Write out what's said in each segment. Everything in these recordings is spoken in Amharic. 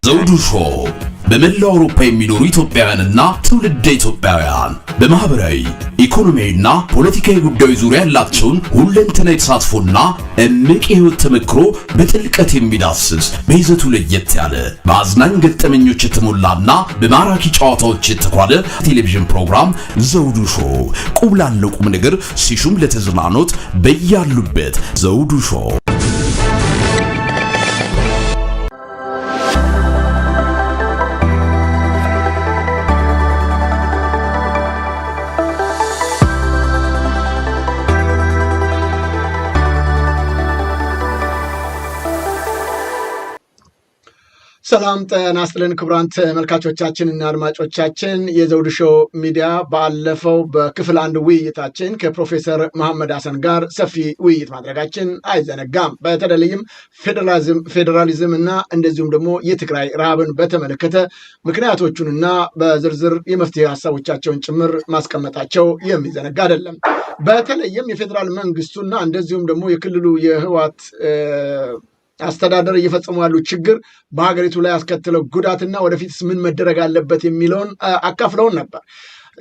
ዘውዱ ሾው በመላው አውሮፓ የሚኖሩ ኢትዮጵያውያንና ትውልደ ኢትዮጵያውያን በማህበራዊ ኢኮኖሚያዊና ፖለቲካዊ ጉዳዮች ዙሪያ ያላቸውን ሁለንተናዊ ተሳትፎና እምቅ የህይወት ተመክሮ በጥልቀት የሚዳስስ በይዘቱ ለየት ያለ በአዝናኝ ገጠመኞች የተሞላና በማራኪ ጨዋታዎች የተኳለ ቴሌቪዥን ፕሮግራም ዘውዱ ሾው ቁም ላለው ቁም ነገር ሲሹም ለተዝናኖት በያሉበት ዘውዱ ሾው። ሰላም ጤና ይስጥልን ክቡራን ተመልካቾቻችን እና አድማጮቻችን፣ የዘውዱ ሾው ሚዲያ ባለፈው በክፍል አንድ ውይይታችን ከፕሮፌሰር መሐመድ ሐሰን ጋር ሰፊ ውይይት ማድረጋችን አይዘነጋም። በተለይም ፌዴራሊዝም እና እንደዚሁም ደግሞ የትግራይ ረሃብን በተመለከተ ምክንያቶቹንና በዝርዝር የመፍትሄ ሀሳቦቻቸውን ጭምር ማስቀመጣቸው የሚዘነጋ አይደለም። በተለይም የፌዴራል መንግስቱና እንደዚሁም ደግሞ የክልሉ የህወሓት አስተዳደር እየፈጸሙ ያሉ ችግር በሀገሪቱ ላይ ያስከተለው ጉዳትና ወደፊትስ ምን መደረግ አለበት የሚለውን አካፍለውን ነበር።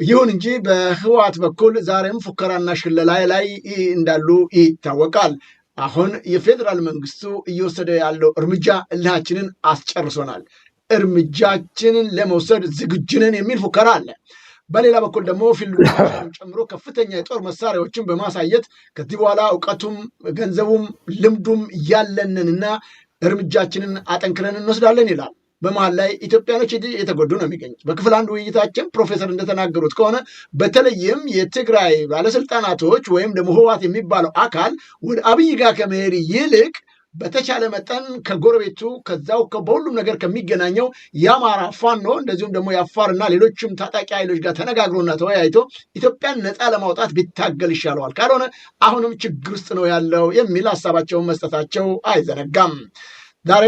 ይሁን እንጂ በህወሓት በኩል ዛሬም ፉከራና ሽለላ ላይ እንዳሉ ይታወቃል። አሁን የፌዴራል መንግስቱ እየወሰደ ያለው እርምጃ እልሃችንን አስጨርሶናል፣ እርምጃችንን ለመውሰድ ዝግጁ ነን የሚል ፉከራ አለ። በሌላ በኩል ደግሞ ፊልድ ጨምሮ ከፍተኛ የጦር መሳሪያዎችን በማሳየት ከዚህ በኋላ እውቀቱም ገንዘቡም ልምዱም ያለንንና እርምጃችንን አጠንክረን እንወስዳለን ይላል። በመሀል ላይ ኢትዮጵያኖች የተጎዱ ነው የሚገኙት። በክፍል አንድ ውይይታችን ፕሮፌሰር እንደተናገሩት ከሆነ በተለይም የትግራይ ባለስልጣናቶች ወይም ደግሞ ህወሓት የሚባለው አካል ወደ አብይ ጋር ከመሄድ ይልቅ በተቻለ መጠን ከጎረቤቱ ከዛው በሁሉም ነገር ከሚገናኘው የአማራ ፋኖ እንደዚሁም ደግሞ የአፋርና ሌሎችም ታጣቂ ኃይሎች ጋር ተነጋግሮና ተወያይቶ ኢትዮጵያን ነፃ ለማውጣት ቢታገል ይሻለዋል፣ ካልሆነ አሁንም ችግር ውስጥ ነው ያለው የሚል ሀሳባቸውን መስጠታቸው አይዘነጋም። ዛሬ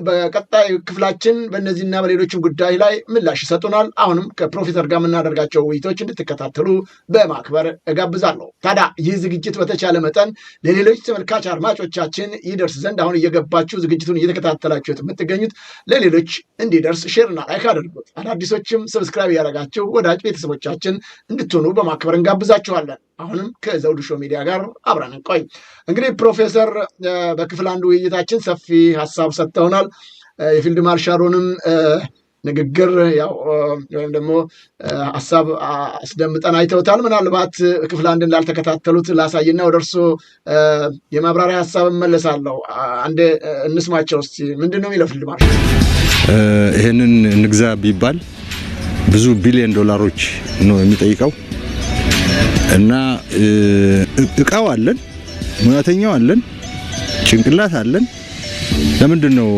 በቀጣይ ክፍላችን በእነዚህና በሌሎችም ጉዳይ ላይ ምላሽ ይሰጡናል። አሁንም ከፕሮፌሰር ጋር የምናደርጋቸው ውይይቶች እንድትከታተሉ በማክበር እጋብዛለሁ። ታዲያ ይህ ዝግጅት በተቻለ መጠን ለሌሎች ተመልካች አድማጮቻችን ይደርስ ዘንድ አሁን እየገባችሁ ዝግጅቱን እየተከታተላችሁት የምትገኙት ለሌሎች እንዲደርስ ሼርና ላይክ አድርጉት። አዳዲሶችም ሰብስክራይብ ያደረጋችሁ ወዳጅ ቤተሰቦቻችን እንድትሆኑ በማክበር እንጋብዛችኋለን። አሁንም ከዘውዱ ሾው ሚዲያ ጋር አብረን እንቆይ። እንግዲህ ፕሮፌሰር በክፍል አንዱ ውይይታችን ሰፊ ሀሳብ ሰጥተውናል። የፊልድ ማርሻሉንም ንግግር ወይም ደግሞ ሀሳብ አስደምጠን አይተውታል። ምናልባት ክፍል አንድ እንዳልተከታተሉት ላሳይና ወደ እርሶ የማብራሪያ ሀሳብ እመለሳለሁ። አንድ እንስማቸው እስቲ። ምንድን ነው የሚለው ፊልድ ማርሻል? ይህንን እንግዛ ቢባል ብዙ ቢሊዮን ዶላሮች ነው የሚጠይቀው እና እቃው አለን፣ ሙያተኛው አለን፣ ጭንቅላት አለን። ለምንድን ነው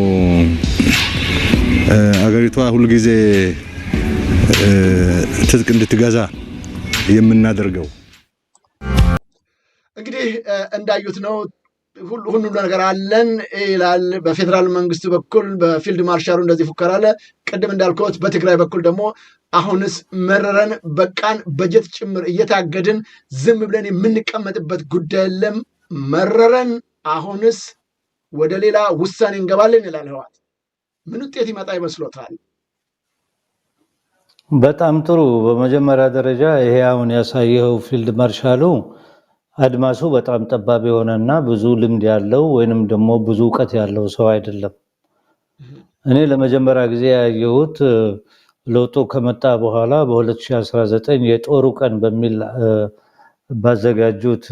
አገሪቷ ሁልጊዜ ትጥቅ እንድትገዛ የምናደርገው? እንግዲህ እንዳዩት ነው ሁሉ ነገር አለን ይላል በፌዴራል መንግስቱ በኩል፣ በፊልድ ማርሻሉ እንደዚህ ፉከራ አለ። ቅድም እንዳልኩት በትግራይ በኩል ደግሞ አሁንስ መረረን በቃን፣ በጀት ጭምር እየታገድን ዝም ብለን የምንቀመጥበት ጉዳይ የለም፣ መረረን፣ አሁንስ ወደ ሌላ ውሳኔ እንገባለን ይላል ህወሓት። ምን ውጤት ይመጣ ይመስሎታል? በጣም ጥሩ። በመጀመሪያ ደረጃ ይሄ አሁን ያሳየው ፊልድ ማርሻሉ አድማሱ በጣም ጠባብ የሆነና ብዙ ልምድ ያለው ወይንም ደግሞ ብዙ እውቀት ያለው ሰው አይደለም። እኔ ለመጀመሪያ ጊዜ ያየሁት ለውጡ ከመጣ በኋላ በ2019 የጦሩ ቀን በሚል ባዘጋጁት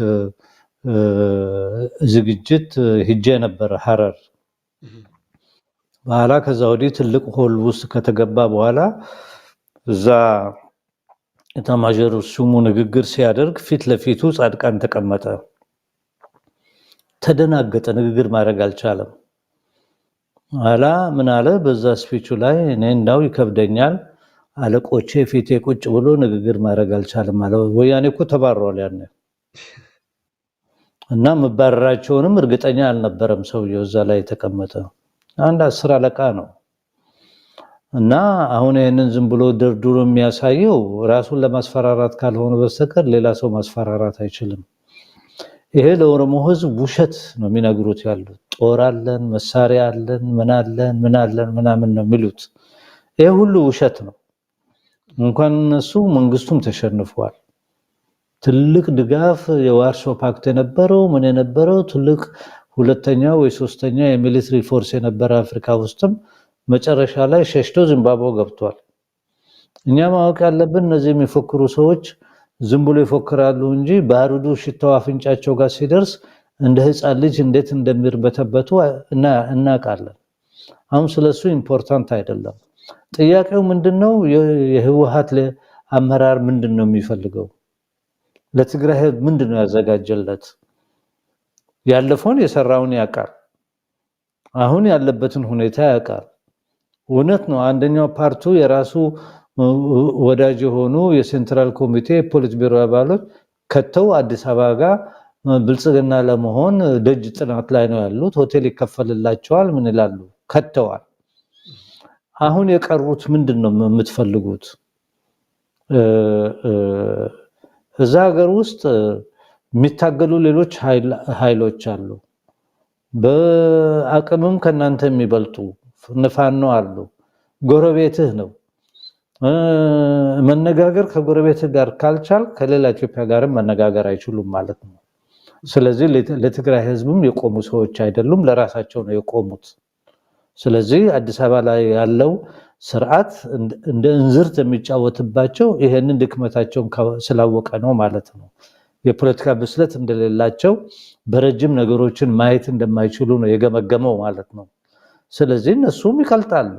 ዝግጅት ሂጄ ነበር ሐረር። በኋላ ከዛ ወዲህ ትልቅ ሆል ውስጥ ከተገባ በኋላ እዛ ኤታማዦር ሹሙ ንግግር ሲያደርግ ፊት ለፊቱ ጻድቃን ተቀመጠ። ተደናገጠ፣ ንግግር ማድረግ አልቻለም። ኋላ ምን አለ በዛ ስፒቹ ላይ እኔ እንዳው ይከብደኛል፣ አለቆቼ ፊቴ ቁጭ ብሎ ንግግር ማድረግ አልቻለም አለ። ወያኔ እኮ ተባረዋል ያኔ እና መባረራቸውንም እርግጠኛ አልነበረም ሰውየው እዛ ላይ ተቀመጠ። አንድ 10 አለቃ ነው እና አሁን ይሄንን ዝም ብሎ ድርድሩ የሚያሳየው ራሱን ለማስፈራራት ካልሆነ በስተቀር ሌላ ሰው ማስፈራራት አይችልም። ይሄ ለኦሮሞ ህዝብ ውሸት ነው የሚነግሩት ያሉት። ጦር አለን፣ መሳሪያ አለን፣ ምን አለን ምናምን ነው የሚሉት። ይሄ ሁሉ ውሸት ነው። እንኳን እነሱ መንግስቱም ተሸንፏል። ትልቅ ድጋፍ የዋርሶ ፓክት የነበረው ትልቅ ሁለተኛ ወይ ሶስተኛ የሚሊተሪ ፎርስ የነበረ አፍሪካ ውስጥም መጨረሻ ላይ ሸሽቶ ዚምባብዌ ገብቷል። እኛ ማወቅ ያለብን እነዚህ የሚፎክሩ ሰዎች ዝም ብሎ ይፎክራሉ እንጂ ባሩዱ ሽታው አፍንጫቸው ጋር ሲደርስ እንደ ህፃን ልጅ እንዴት እንደሚርበተበቱ እናውቃለን። አሁን ስለሱ ኢምፖርታንት አይደለም። ጥያቄው ምንድነው? የህወሓት አመራር ምንድነው የሚፈልገው? ለትግራይ ህዝብ ምንድነው ያዘጋጀለት? ያለፈውን የሰራውን ያውቃል። አሁን ያለበትን ሁኔታ ያውቃል። እውነት ነው። አንደኛው ፓርቱ የራሱ ወዳጅ የሆኑ የሴንትራል ኮሚቴ ፖሊት ቢሮ አባሎች ከተው አዲስ አበባ ጋር ብልጽግና ለመሆን ደጅ ጥናት ላይ ነው ያሉት። ሆቴል ይከፈልላቸዋል፣ ምን ይላሉ? ከተዋል። አሁን የቀሩት ምንድነው የምትፈልጉት? እዛ ሀገር ውስጥ የሚታገሉ ሌሎች ኃይሎች አሉ። በአቅምም ከናንተ የሚበልጡ ፋኖ አሉ። ጎረቤትህ ነው። መነጋገር ከጎረቤትህ ጋር ካልቻል ከሌላ ኢትዮጵያ ጋርም መነጋገር አይችሉም ማለት ነው። ስለዚህ ለትግራይ ህዝብም የቆሙ ሰዎች አይደሉም፣ ለራሳቸው ነው የቆሙት። ስለዚህ አዲስ አበባ ላይ ያለው ስርዓት እንደ እንዝርት የሚጫወትባቸው ይሄንን ድክመታቸውን ስላወቀ ነው ማለት ነው። የፖለቲካ ብስለት እንደሌላቸው በረጅም ነገሮችን ማየት እንደማይችሉ ነው የገመገመው ማለት ነው። ስለዚህ እነሱም ይቀልጣሉ።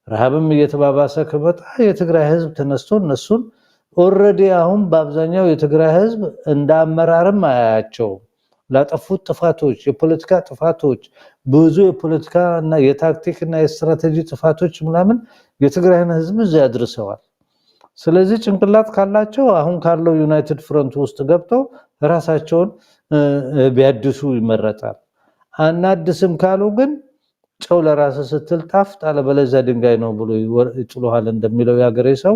ረሃብም እየተባባሰ ከመጣ የትግራይ ህዝብ ተነስቶ እነሱን ኦልሬዲ አሁን በአብዛኛው የትግራይ ህዝብ እንደ አመራርም አያያቸውም። ላጠፉት ጥፋቶች፣ የፖለቲካ ጥፋቶች፣ ብዙ የፖለቲካ እና የታክቲክ እና የስትራቴጂ ጥፋቶች ምናምን የትግራይን ህዝብ እዚያ ያድርሰዋል። ስለዚህ ጭንቅላት ካላቸው አሁን ካለው ዩናይትድ ፍሮንት ውስጥ ገብተው ራሳቸውን ቢያድሱ ይመረጣል። አናድስም ካሉ ግን ጨው ለራስ ስትል ጣፍጥ፣ አለበለዚያ ድንጋይ ነው ብሎ ይጥሉሃል እንደሚለው ያገሬ ሰው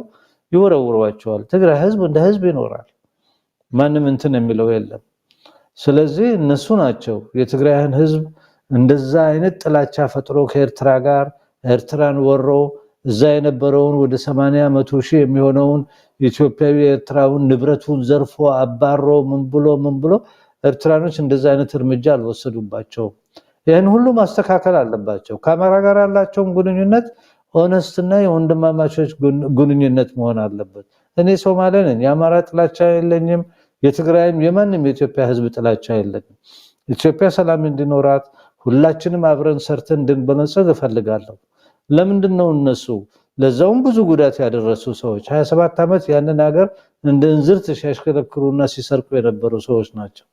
ይወረውሯቸዋል። ትግራይ ህዝብ እንደ ህዝብ ይኖራል። ማንም እንትን የሚለው የለም። ስለዚህ እነሱ ናቸው የትግራይን ህዝብ እንደዛ አይነት ጥላቻ ፈጥሮ ከኤርትራ ጋር ኤርትራን ወሮ እዛ የነበረውን ወደ 80-100 ሺህ የሚሆነውን ኢትዮጵያዊ ኤርትራውን ንብረቱን ዘርፎ አባሮ ምን ብሎ ኤርትራኖች እንደዛ አይነት እርምጃ አልወሰዱባቸውም። ይህን ሁሉ ማስተካከል አለባቸው። ከአማራ ጋር ያላቸውን ግንኙነት ኦነስትና የወንድማማቾች ግንኙነት መሆን አለበት። እኔ ሶማሌ ነኝ፣ የአማራ ጥላቻ የለኝም። የትግራይም የማንም የኢትዮጵያ ህዝብ ጥላቻ የለኝም። ኢትዮጵያ ሰላም እንዲኖራት ሁላችንም አብረን ሰርተን እንድንበለጽግ እፈልጋለሁ። ለምንድነው እነሱ ለዛውም ብዙ ጉዳት ያደረሱ ሰዎች 27 ዓመት ያንን ሀገር እንደ እንዝርት ሲያሽከረክሩና ሲሰርቁ የነበሩ ሰዎች ናቸው።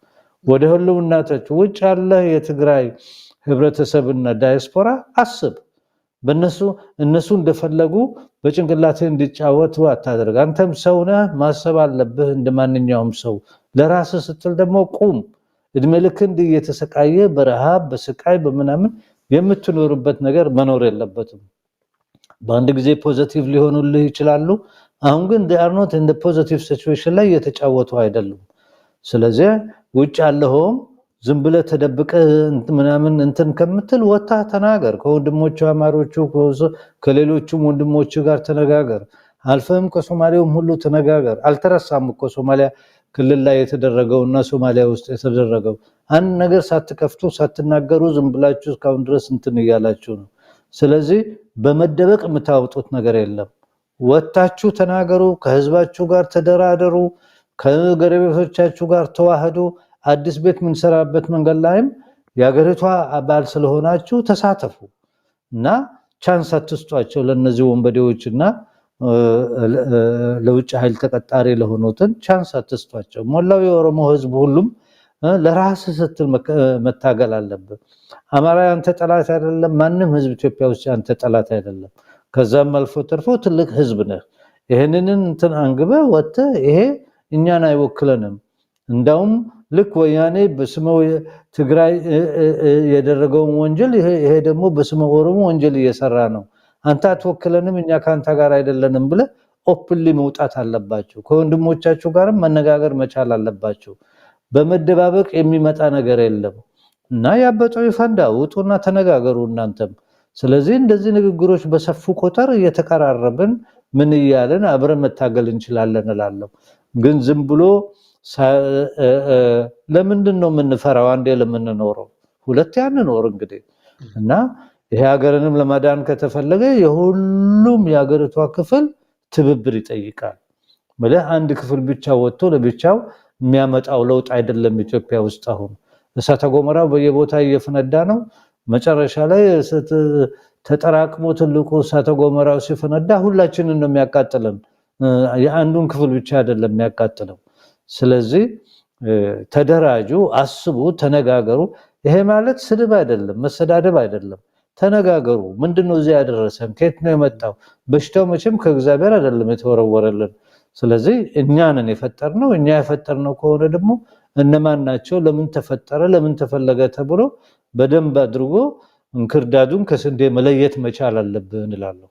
ወደ ህልውናቸው ውጭ ያለ የትግራይ ህብረተሰብና ዳያስፖራ አስብ። እነሱ እንደፈለጉ በጭንቅላትህ እንዲጫወቱ አታደርግ። አንተም ሰው ነህ፣ ማሰብ አለብህ እንደማንኛውም ሰው። ለራስህ ስትል ደግሞ ቁም። እድሜ ልክ እንዲህ እየተሰቃየ በረሃብ በስቃይ በምናምን የምትኖርበት ነገር መኖር የለበትም። በአንድ ጊዜ ፖዚቲቭ ሊሆኑልህ ይችላሉ። አሁን ግን they are not in the positive situation ላይ እየተጫወቱ አይደሉም። ስለዚህ ውጭ ያለውም ዝም ብለህ ተደብቀህ ምናምን እንትን ከምትል ወጣ ተናገር። ከወንድሞቹ አማሮቹ ከሌሎቹም ወንድሞቹ ጋር ተነጋገር። አልፈም ከሶማሌውም ሁሉ ተነጋገር። አልተረሳም እኮ ሶማሊያ ክልል ላይ የተደረገውና ሶማሊያ ውስጥ የተደረገው አንድ ነገር ሳትከፍቱ ሳትናገሩ ዝም ብላችሁ እስካሁን ድረስ እንትን እያላችሁ ነው። ስለዚህ በመደበቅ የምታወጡት ነገር የለም። ወጣችሁ ተናገሩ። ከህዝባችሁ ጋር ተደራደሩ። ከጎረቤቶቻችሁ ጋር ተዋህዱ። አዲስ ቤት የምንሰራበት መንገድ ላይም የሀገሪቷ አባል ስለሆናችሁ ተሳተፉ እና ቻንስ አትስጧቸው ለነዚህ ወንበዴዎችና ለውጭ ኃይል ተቀጣሪ ለሆኑትን ቻንስ አትስጧቸው። ሞላው የኦሮሞ ህዝብ ሁሉም ለራስ ስትል መታገል አለበት። አማራ ያንተ ጠላት አይደለም። ማንም ህዝብ ኢትዮጵያ ውስጥ ያንተ ጠላት አይደለም። ከዛም አልፎ ተርፎ ትልቅ ህዝብ ነህ። ይሄንን እንትን አንግበ ወጥተ ይሄ እኛን አይወክለንም። እንዳውም ልክ ወያኔ በስመ ትግራይ የደረገውን ወንጀል ይሄ ደግሞ በስመ ኦሮሞ ወንጀል እየሰራ ነው። አንተ አትወክለንም፣ እኛ ካንተ ጋር አይደለንም ብለ ኦፕንሊ መውጣት አለባችሁ። ከወንድሞቻችሁ ጋርም መነጋገር መቻል አለባችሁ። በመደባበቅ የሚመጣ ነገር የለም። እና ያበጠው ይፈንዳ ውጡና ተነጋገሩ እናንተም። ስለዚህ እንደዚህ ንግግሮች በሰፉ ቁጥር እየተቀራረብን ምን ይያለን አብረን መታገል እንችላለን እላለሁ። ግን ዝም ብሎ ለምንድን ነው የምንፈራው? አንዴ ለምንኖረው ሁለት ያንኖር እንግዲህ እና ይሄ ሀገርንም ለማዳን ከተፈለገ የሁሉም የሀገሪቷ ክፍል ትብብር ይጠይቃል። ማለት አንድ ክፍል ብቻ ወጥቶ ለብቻው የሚያመጣው ለውጥ አይደለም። ኢትዮጵያ ውስጥ አሁን እሳተ ገሞራው በየቦታ እየፈነዳ ነው። መጨረሻ ላይ ተጠራቅሞ ትልቁ እሳተ ገሞራው ሲፈነዳ ሁላችንን ነው የሚያቃጥለን። የአንዱን ክፍል ብቻ አይደለም የሚያቃጥለው። ስለዚህ ተደራጁ፣ አስቡ፣ ተነጋገሩ። ይሄ ማለት ስድብ አይደለም፣ መሰዳደብ አይደለም። ተነጋገሩ። ምንድነው እዚህ ያደረሰን? ከየት ነው የመጣው? በሽታው መቼም ከእግዚአብሔር አይደለም የተወረወረልን። ስለዚህ እኛንን የፈጠርነው። እኛ የፈጠርነው ከሆነ ደግሞ እነማን ናቸው? ለምን ተፈጠረ? ለምን ተፈለገ? ተብሎ በደንብ አድርጎ እንክርዳዱን ከስንዴ መለየት መቻል አለብን እላለሁ።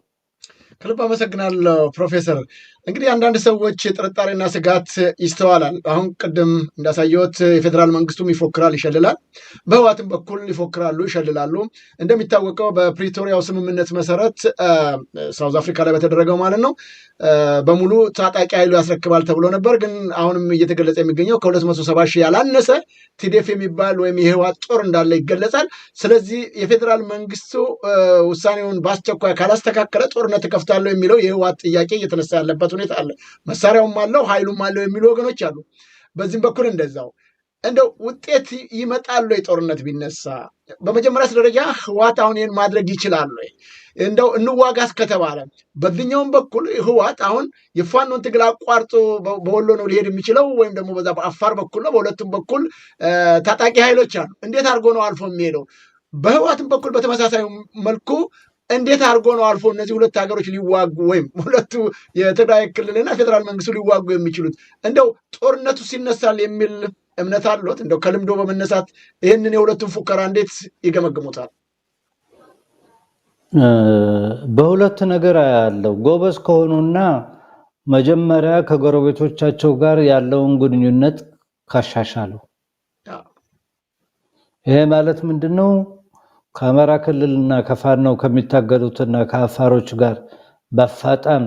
ከልብ አመሰግናለሁ ፕሮፌሰር። እንግዲህ አንዳንድ ሰዎች ጥርጣሬና ስጋት ይስተዋላል። አሁን ቅድም እንዳሳየሁት የፌዴራል መንግስቱም ይፎክራል፣ ይሸልላል። በህወሓትም በኩል ይፎክራሉ፣ ይሸልላሉ። እንደሚታወቀው በፕሪቶሪያው ስምምነት መሰረት ሳውዝ አፍሪካ ላይ በተደረገው ማለት ነው በሙሉ ታጣቂ ኃይሉ ያስረክባል ተብሎ ነበር። ግን አሁንም እየተገለጸ የሚገኘው ከ270 ሺህ ያላነሰ ቲዴፍ የሚባል ወይም የህወሓት ጦር እንዳለ ይገለጻል። ስለዚህ የፌዴራል መንግስቱ ውሳኔውን በአስቸኳይ ካላስተካከለ ጦርነት እከፍታለሁ የሚለው የህወሓት ጥያቄ እየተነሳ ያለበት ሁኔታ አለ። መሳሪያውም አለው ኃይሉም አለው የሚሉ ወገኖች አሉ። በዚህም በኩል እንደዛው እንደው ውጤት ይመጣሉ። የጦርነት ቢነሳ በመጀመሪያ ደረጃ ህወሓት አሁን ይህን ማድረግ ይችላል ወይ? እንደው እንዋጋስ ከተባለ በዚህኛውም በኩል ህወሓት አሁን የፋኖን ትግል አቋርጦ በወሎ ነው ሊሄድ የሚችለው ወይም ደግሞ በዛ በአፋር በኩል ነው። በሁለቱም በኩል ታጣቂ ኃይሎች አሉ። እንዴት አድርጎ ነው አልፎ የሚሄደው? በህወሓትም በኩል በተመሳሳይ መልኩ እንዴት አድርጎ ነው አልፎ እነዚህ ሁለት ሀገሮች ሊዋጉ ወይም ሁለቱ የትግራይ ክልልና ፌዴራል መንግስቱ ሊዋጉ የሚችሉት? እንደው ጦርነቱ ሲነሳል የሚል እምነት አለት? እንደው ከልምዶ በመነሳት ይህንን የሁለቱን ፉከራ እንዴት ይገመግሙታል? በሁለት ነገር ያለው ጎበዝ ከሆኑና መጀመሪያ ከጎረቤቶቻቸው ጋር ያለውን ግንኙነት ካሻሻሉ፣ ይሄ ማለት ምንድነው? ከአማራ ክልልና ከፋኖ ከሚታገሉትና ከአፋሮች ጋር በአፋጣን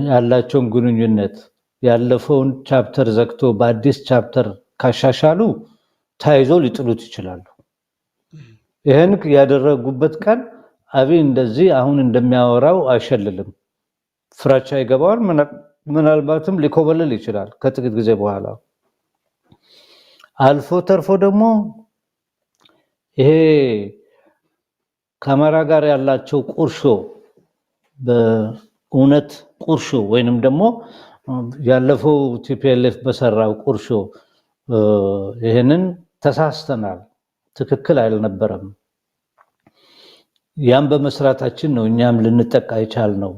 ያላቸውን ግንኙነት ያለፈውን ቻፕተር ዘግቶ በአዲስ ቻፕተር ካሻሻሉ ታይዞ ሊጥሉት ይችላሉ። ይሄን ያደረጉበት ቀን አብይ እንደዚህ አሁን እንደሚያወራው አይሸልልም። ፍራቻ ይገባዋል። ምናልባትም ሊኮበልል ይችላል ከጥቂት ጊዜ በኋላ። አልፎ ተርፎ ደግሞ ይሄ ከአማራ ጋር ያላቸው ቁርሾ በእውነት ቁርሾ ወይንም ደግሞ ያለፈው ቲፒኤልኤፍ በሰራው ቁርሾ ይሄንን ተሳስተናል፣ ትክክል አልነበረም። ያም በመስራታችን ነው እኛም ልንጠቃ ይቻልነው።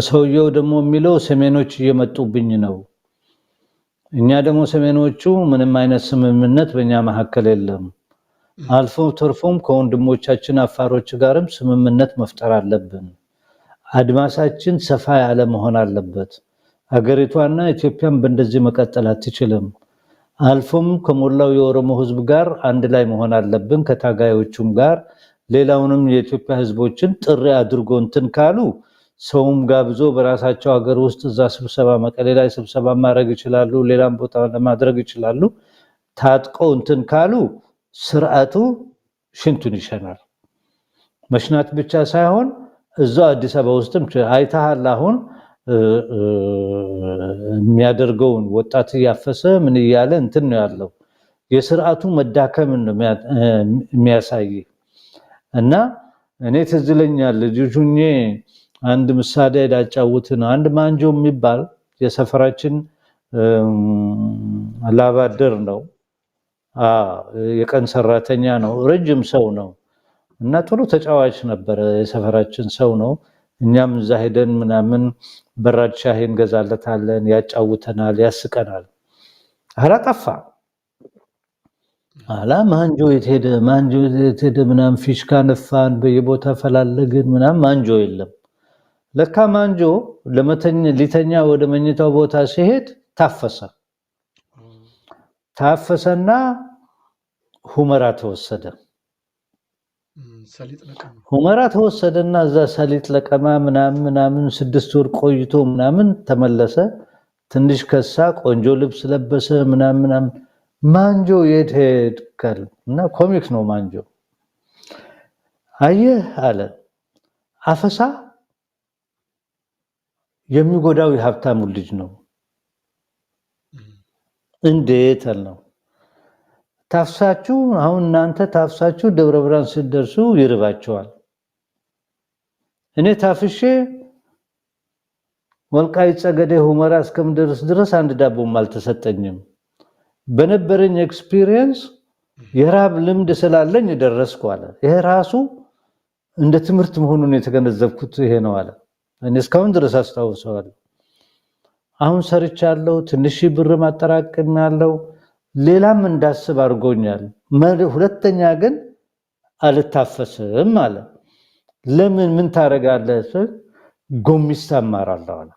ሰውየው ደግሞ የሚለው ሰሜኖች እየመጡብኝ ነው። እኛ ደግሞ ሰሜኖቹ ምንም አይነት ስምምነት በእኛ መካከል የለም። አልፎ ተርፎም ከወንድሞቻችን አፋሮች ጋርም ስምምነት መፍጠር አለብን። አድማሳችን ሰፋ ያለ መሆን አለበት። ሀገሪቷና ኢትዮጵያም በእንደዚህ መቀጠል አትችልም። አልፎም ከሞላው የኦሮሞ ህዝብ ጋር አንድ ላይ መሆን አለብን፣ ከታጋዮቹም ጋር ሌላውንም የኢትዮጵያ ህዝቦችን ጥሪ አድርጎ እንትን ካሉ ሰውም ጋብዞ በራሳቸው ሀገር ውስጥ እዛ ስብሰባ መቀሌ ላይ ስብሰባ ማድረግ ይችላሉ፣ ሌላም ቦታ ለማድረግ ይችላሉ። ታጥቀው እንትን ካሉ ስርዓቱ ሽንቱን ይሸናል። መሽናት ብቻ ሳይሆን እዛው አዲስ አበባ ውስጥም አይታሃል አሁን የሚያደርገውን ወጣት ያፈሰ ምን ይያለ እንትን ነው ያለው። የስርዓቱ መዳከም ነው የሚያሳይ። እና እኔ ትዝ ይለኛል ልጅ አንድ ምሳሌ ዳጫውት ነው። አንድ ማንጆ የሚባል የሰፈራችን ላባደር ነው። የቀን ሰራተኛ ነው። ረጅም ሰው ነው እና ጥሩ ተጫዋች ነበር። የሰፈራችን ሰው ነው። እኛም እዛ ሄደን ምናምን በራድ ሻይ እንገዛለታለን፣ ያጫውተናል፣ ያስቀናል። አላጠፋ አላ ማንጆ የት ሄደ ምናምን ፊሽካ ነፋን፣ በየቦታ ፈላለግን ምናምን ማንጆ የለም። ለካ ማንጆ ሊተኛ ወደ መኝታው ቦታ ሲሄድ ታፈሰ። ታፈሰና ሁመራ ተወሰደ። ሁመራ ተወሰደና እዛ ሰሊጥ ለቀማ ምናምን 6 ወር ቆይቶ ምናምን ተመለሰ። ትንሽ ከሳ ቆንጆ ልብስ ለበሰ ምናምን ማንጆ የት ሄድካል? እና ኮሚክ ነው ማንጆ። አየህ አለ አፈሳ የሚጎዳው የሀብታሙ ልጅ ነው። እንዴት አለው? ታፍሳችሁ አሁን እናንተ ታፍሳችሁ ደብረ ብርሃን ስትደርሱ ይርባቸዋል። እኔ ታፍሼ ወልቃይት ጸገዴ ሁመራ እስከምደርስ ድረስ አንድ ዳቦም አልተሰጠኝም። በነበረኝ ኤክስፒሪየንስ የራብ ልምድ ስላለኝ ደረስኩ አለ። ይሄ ራሱ እንደ ትምህርት መሆኑን የተገነዘብኩት ይሄ ነው አለ። እኔ እስካሁን ድረስ አስታውሰዋለሁ። አሁን ሰርቻለሁ፣ ትንሽ ብር ማጠራቀሚያለሁ፣ ሌላም እንዳስብ አድርጎኛል። ሁለተኛ ግን አልታፈስም አለ። ለምን ምን ታረጋለህ? ጎሚስታ እማራለሁ አለ።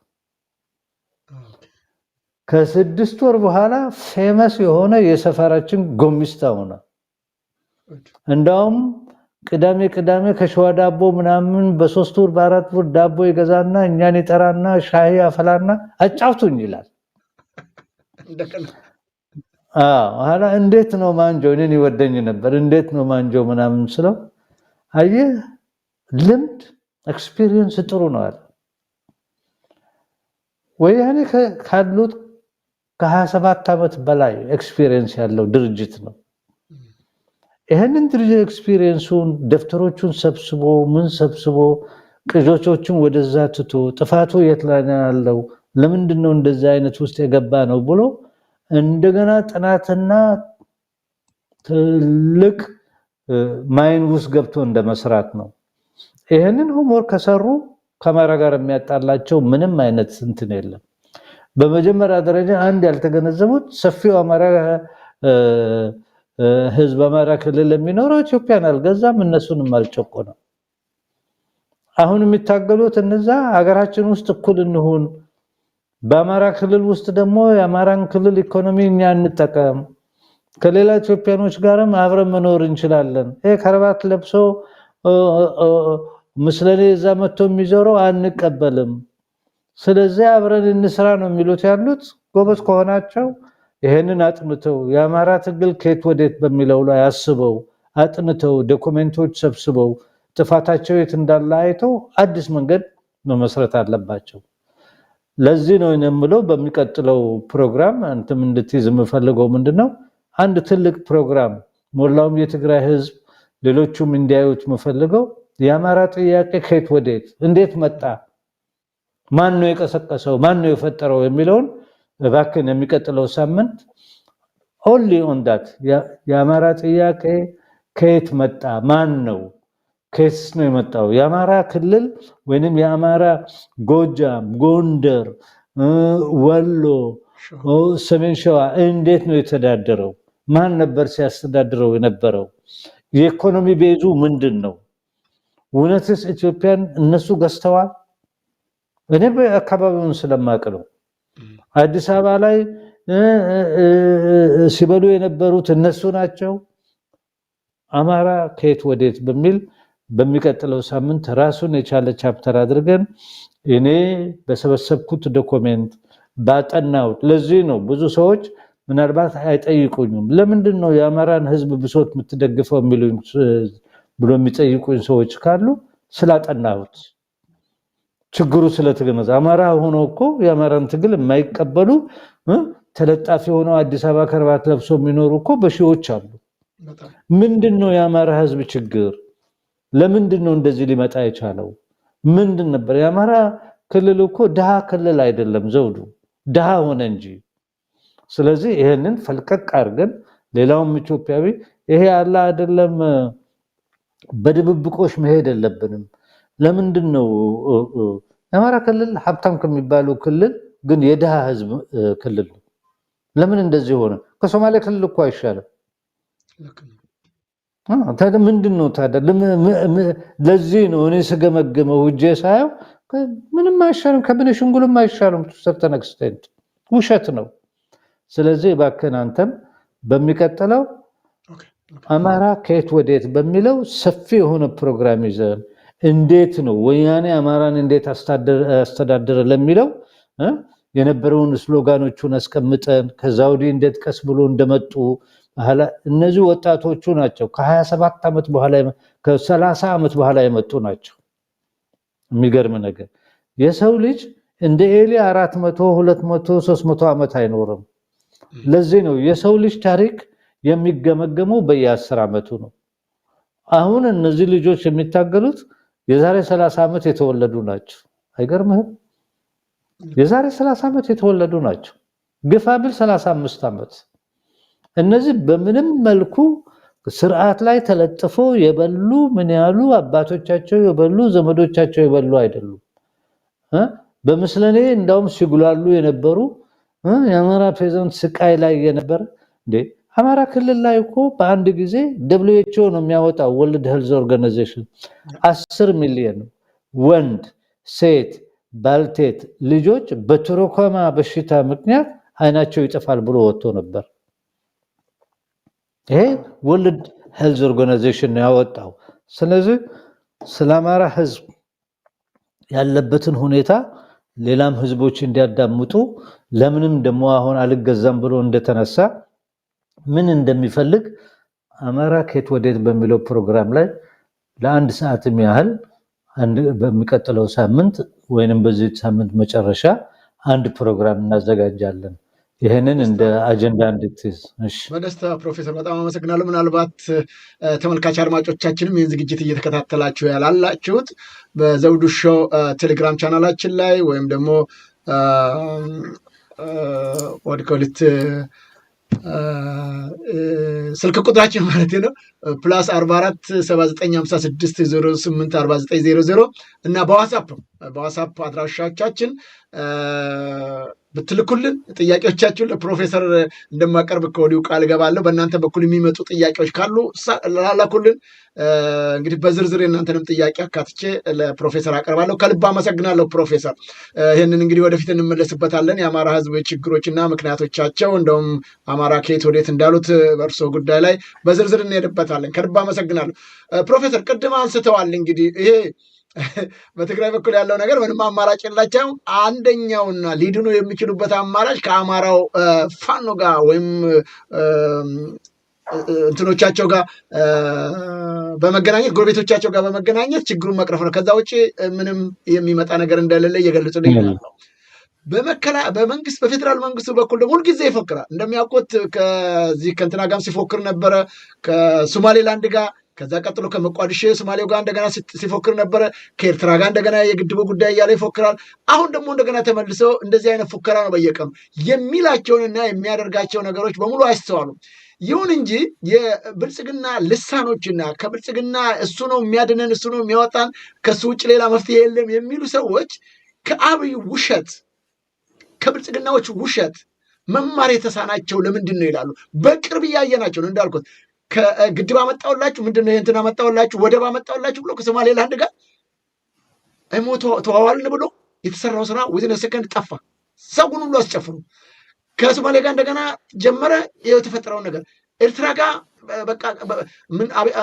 ከ6 ወር በኋላ ፌመስ የሆነ የሰፈራችን ጎሚስታ ሆነ። እንዳውም ቅዳሜ ከሸዋ ዳቦ ምናምን በ3 ወር በ4 ወር ዳቦ ይገዛና እኛን ይጠራና ሻይ አፈላና አጫውቱኝ ይላል። ኋላ እንዴት ነው ማንጆ? እኔን ይወደኝ ነበር። እንዴት ነው ማንጆ ምናምን ስለው አየህ ልምድ ኤክስፒሪየንስ ጥሩ ነው አለ። ወያኔ ካሉት ከ27 ዓመት በላይ ኤክስፒሪየንስ ያለው ድርጅት ነው። ይሄንን ድርጅት ኤክስፒሪየንሱን ደፍተሮቹን ሰብስቦ ቅጆቾቹን ወደዛ ትቶ ጥፋቱ የት ላይ ነው ያለው፣ ለምንድነው እንደዛ አይነት ውስጥ የገባ ነው ብሎ እንደገና ጥናትና ትልቅ ማይን ውስጥ ገብቶ እንደመስራት ነው። ይሄንን ሆምወርክ ከሰሩ ከአማራ ጋር የሚያጣላቸው ምንም አይነት እንትን የለም። በመጀመሪያ ደረጃ አንድ ያልተገነዘቡት ሰፊው አማራ ህዝብ አማራ ክልል የሚኖረው ኢትዮጵያን አልገዛም፣ እነሱንም አልጨቆነም። አሁን የሚታገሉት እነዛ ሀገራችን ውስጥ እኩል እንሁን፣ በአማራ ክልል ውስጥ ደግሞ የአማራን ክልል ኢኮኖሚ እኛ እንጠቀም፣ ከሌላ ኢትዮጵያኖች ጋርም አብረን መኖር እንችላለን። ይሄ ከረባት ለብሶ ምስለኔ እዛ መጥቶ የሚዞረው አንቀበልም፣ ስለዚህ አብረን እንስራ ነው የሚሉት ያሉት። ጎበዝ ከሆናቸው ይሄንን አጥንተው የአማራ ትግል ከየት ወዴት በሚለው ላይ አስበው አጥንተው ዶክመንቶች ሰብስበው ጥፋታቸው የት እንዳለ አይተው አዲስ መንገድ መመስረት አለባቸው። ለዚህ ነው የምለው በሚቀጥለው ፕሮግራም አንተም እንድትይዝ የምፈልገው ምንድነው አንድ ትልቅ ፕሮግራም ሞላውም የትግራይ ህዝብ ሌሎቹም እንዲያዩት የምፈልገው የአማራ ጥያቄ ከየት ወዴት እንዴት መጣ፣ ማን ነው የቀሰቀሰው፣ ማን ነው የፈጠረው የሚለውን እባክን የሚቀጥለው ሳምንት only on that የአማራ ጥያቄ ከየት መጣ፣ ማን ነው፣ ከየትስ ነው የመጣው፣ የአማራ ክልል ወይንም የአማራ ጎጃም፣ ጎንደር፣ ወሎ፣ ሰሜን ሸዋ እንዴት ነው የተዳደረው፣ ማን ነበር ሲያስተዳድረው የነበረው፣ የኢኮኖሚ ቤዙ ምንድነው፣ እውነትስ ኢትዮጵያን እነሱ ገዝተዋል? እኔ በአካባቢውን ስለማቅ ነው። አዲስ አበባ ላይ ሲበሉ የነበሩት እነሱ ናቸው። አማራ ከየት ወዴት በሚል በሚቀጥለው ሳምንት ራሱን የቻለ ቻፕተር አድርገን እኔ በሰበሰብኩት ዶክመንት ባጠናሁት። ለዚህ ነው ብዙ ሰዎች ምናልባት አይጠይቁኝም ለምንድን ነው የአማራን ህዝብ ብሶት የምትደግፈው የሚሉኝ ብሎ የሚጠይቁኝ ሰዎች ካሉ ስላጠናሁት ችግሩ ስለተገነዘበ። አማራ ሆኖ እኮ የአማራን ትግል የማይቀበሉ ተለጣፊ ሆነው አዲስ አበባ ከረባት ለብሰው የሚኖሩ እኮ በሺዎች አሉ። ምንድነው የአማራ ህዝብ ችግር? ለምንድነው እንደዚህ ሊመጣ የቻለው? ምንድን ነበር? የአማራ ክልል እኮ ድሃ ክልል አይደለም ዘውዱ፣ ድሃ ሆነ እንጂ። ስለዚህ ይሄንን ፈልቀቅ አድርገን ሌላውም ኢትዮጵያዊ ይሄ ያለ አይደለም በድብብቆሽ መሄድ የለብንም። ለምንድነው የአማራ ክልል ሀብታም ከሚባለው ክልል ግን የድሃ ህዝብ ክልል ነው? ለምን እንደዚህ ሆነ? ከሶማሌ ክልል እኮ አይሻልም? ታዲያ ምንድነው ታዲያ? ለዚህ ነው እኔ ስገመግመው እጄ ሳየው ምንም አይሻልም፣ ከቤኒሻንጉልም አይሻልም። ሰርተን ኤክስቴንት ውሸት ነው። ስለዚህ እባክህን አንተም በሚቀጥለው አማራ ከየት ወዴት በሚለው ሰፊ የሆነ ፕሮግራም ይዘን እንዴት ነው ወያኔ አማራን እንዴት አስተዳደረ ለሚለው የነበረውን ስሎጋኖቹን አስቀምጠን ከዛውዲ እንዴት ቀስ ብሎ እንደመጡ እነዚህ ወጣቶቹ ናቸው ከ27 ዓመት በኋላ ከ30 ዓመት በኋላ የመጡ ናቸው። የሚገርም ነገር የሰው ልጅ እንደ ኤሊ 400 200 300 ዓመት አይኖርም። ለዚህ ነው የሰው ልጅ ታሪክ የሚገመገመው በየ10 ዓመቱ ነው። አሁን እነዚህ ልጆች የሚታገሉት የዛሬ 30 ዓመት የተወለዱ ናቸው። አይገርምህም? የዛሬ 30 ዓመት የተወለዱ ናቸው። ግፋ ብል 35 ዓመት። እነዚህ በምንም መልኩ ስርዓት ላይ ተለጥፎ የበሉ ምን ያሉ አባቶቻቸው የበሉ ዘመዶቻቸው የበሉ አይደሉም። በመስለኔ እንዳውም ሲጉላሉ የነበሩ የአማራ ፔዘንት ስቃይ ላይ የነበረ እንዴ አማራ ክልል ላይ እኮ በአንድ ጊዜ WHO ነው የሚያወጣው ወርልድ ሄልዝ ኦርጋናይዜሽን 10 ሚሊዮን ወንድ ሴት ባልቴት ልጆች በትሮኮማ በሽታ ምክንያት አይናቸው ይጠፋል ብሎ ወጥቶ ነበር። ይሄ ወርልድ ሄልዝ ኦርጋናይዜሽን ነው ያወጣው። ስለዚህ ስለ አማራ ህዝብ ያለበትን ሁኔታ ሌላም ህዝቦች እንዲያዳምጡ ለምንም ደሞ አሁን አልገዛም ብሎ እንደተነሳ ምን እንደሚፈልግ አማራ ከየት ወዴት በሚለው ፕሮግራም ላይ ለአንድ ሰዓትም ያህል በሚቀጥለው ሳምንት ወይንም በዚህ ሳምንት መጨረሻ አንድ ፕሮግራም እናዘጋጃለን። ይሄንን እንደ አጀንዳ እንድትይዝ። እሺ በደስታ ፕሮፌሰር በጣም አመሰግናለሁ። ምናልባት ተመልካች አድማጮቻችንም ይህን ዝግጅት እየተከታተላችሁ ያላላችሁት በዘውዱ ሾው ቴሌግራም ቻናላችን ላይ ወይም ደግሞ ወድኮልት ስልክ ቁጥራችን ማለት ነው +44 7956 08 4900 እና በዋትስአፕ አድራሻቻችን ብትልኩልን ጥያቄዎቻችሁን ለፕሮፌሰር እንደማቀርብ ከወዲሁ ቃል ገባለሁ። በእናንተ በኩል የሚመጡ ጥያቄዎች ካሉ ላላኩልን እንግዲህ በዝርዝር የእናንተንም ጥያቄ አካትቼ ለፕሮፌሰር አቀርባለሁ። ከልብ አመሰግናለሁ ፕሮፌሰር። ይህንን እንግዲህ ወደፊት እንመለስበታለን። የአማራ ህዝብ ችግሮችና ምክንያቶቻቸው እንደውም አማራ ከየት ወዴት እንዳሉት በእርሶ ጉዳይ ላይ በዝርዝር እንሄድበታለን። ከልብ አመሰግናለሁ ፕሮፌሰር። ቅድም አንስተዋል እንግዲህ ይሄ በትግራይ በኩል ያለው ነገር ምንም አማራጭ የላቸውም። አንደኛውና ሊድኑ የሚችሉበት አማራጭ ከአማራው ፋኖ ጋር ወይም እንትኖቻቸው ጋር በመገናኘት ጎረቤቶቻቸው ጋር በመገናኘት ችግሩን መቅረፍ ነው። ከዛ ውጭ ምንም የሚመጣ ነገር እንደሌለ እየገለጹልኝ ነው። በመንግስት በፌዴራል መንግስቱ በኩል ደግሞ ሁልጊዜ ይፎክራል። እንደሚያውቁት ከዚህ ከእንትና ጋርም ሲፎክር ነበረ ከሶማሌላንድ ጋር ከዛ ቀጥሎ ከመቋዲሾ ሶማሌው ጋር እንደገና ሲፎክር ነበረ። ከኤርትራ ጋር እንደገና የግድቡ ጉዳይ እያለ ይፎክራል። አሁን ደግሞ እንደገና ተመልሶ እንደዚህ አይነት ፉከራ ነው በየቀኑ የሚላቸውንና የሚያደርጋቸው ነገሮች በሙሉ አይስተዋሉም። ይሁን እንጂ የብልጽግና ልሳኖችና ከብልጽግና እሱ ነው የሚያድነን እሱ ነው የሚያወጣን ከሱ ውጭ ሌላ መፍትሄ የለም የሚሉ ሰዎች ከአብይ ውሸት ከብልጽግናዎች ውሸት መማር የተሳናቸው ለምንድን ነው ይላሉ። በቅርብ እያየናቸው ነው እንዳልኩት ከግድብ አመጣውላችሁ ምንድነው እንትን አመጣውላችሁ ወደብ አመጣውላችሁ ብሎ ከሶማሌላንድ ጋር አይሞቶ ተዋዋልን ብሎ የተሰራው ስራ ወይዘነ ሰከንድ ጠፋ። ሰውን ሁሉ አስጨፍሩ። ከሶማሌ ጋር እንደገና ጀመረ የተፈጠረው ነገር። ኤርትራ ጋር በቃ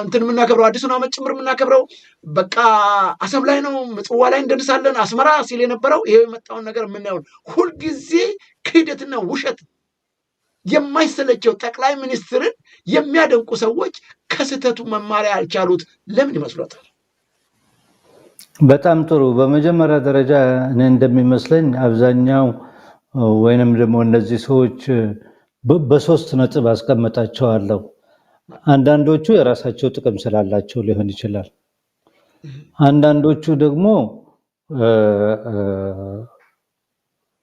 እንትን የምናከብረው አዲሱን ዓመት ጭምር የምናከብረው በቃ አሰብ ላይ ነው፣ ምጽዋ ላይ እንደንሳለን አስመራ ሲል የነበረው ይሄ የመጣውን ነገር የምናየው ሁልጊዜ ክህደትና ውሸት የማይሰለቸው ጠቅላይ ሚኒስትርን የሚያደንቁ ሰዎች ከስተቱ መማሪያ ያልቻሉት ለምን ይመስሎታል? በጣም ጥሩ። በመጀመሪያ ደረጃ እኔ እንደሚመስለኝ አብዛኛው ወይንም ደግሞ እነዚህ ሰዎች በሶስት ነጥብ አስቀምጣቸዋለሁ። አንዳንዶቹ የራሳቸው ጥቅም ስላላቸው ሊሆን ይችላል። አንዳንዶቹ ደግሞ